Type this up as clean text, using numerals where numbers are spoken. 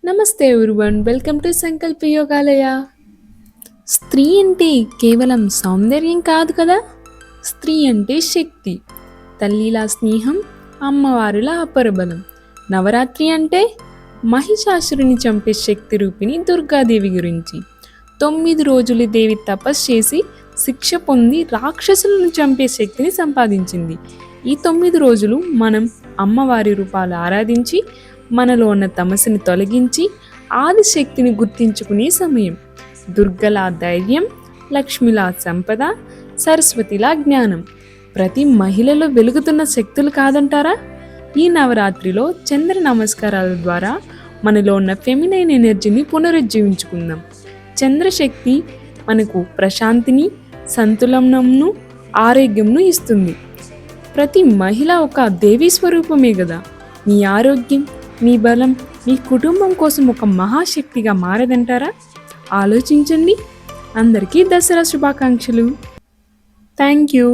నమస్తే everyone, welcome to సంకల్ప యోగాలయ. స్త్రీ అంటే కేవలం సౌందర్యం కాదు కదా. స్త్రీ అంటే శక్తి, తల్లిలా స్నేహం, అమ్మవారులా అపరబలం. నవరాత్రి అంటే మహిషాసురుని చంపే శక్తి రూపిణి దుర్గాదేవి గురించి. 9 రోజులు దేవి తపస్సు చేసి శిక్ష పొంది రాక్షసులను చంపే శక్తిని సంపాదించింది. ఈ 9 రోజులు మనం అమ్మవారి రూపాలు ఆరాధించి మనలో ఉన్న తమస్సుని తొలగించి ఆదిశక్తిని గుర్తించుకునే సమయం. దుర్గలా ధైర్యం, లక్ష్మిలా సంపద, సరస్వతిలా జ్ఞానం. ప్రతి మహిళలో వెలుగుతున్న శక్తులు కాదంటారా? ఈ నవరాత్రిలో చంద్ర నమస్కారాల ద్వారా మనలో ఉన్న ఫెమినైన్ ఎనర్జీని పునరుజ్జీవించుకుందాం. చంద్రశక్తి మనకు ప్రశాంతిని, సంతులనంను, ఆరోగ్యంను ఇస్తుంది. ప్రతి మహిళ ఒక దేవీ స్వరూపమే కదా. మీ ఆరోగ్యం, మీ బలం మీ కుటుంబం కోసం ఒక మహాశక్తిగా మారదంటారా? ఆలోచించండి. అందరికీ దసరా శుభాకాంక్షలు. Thank you.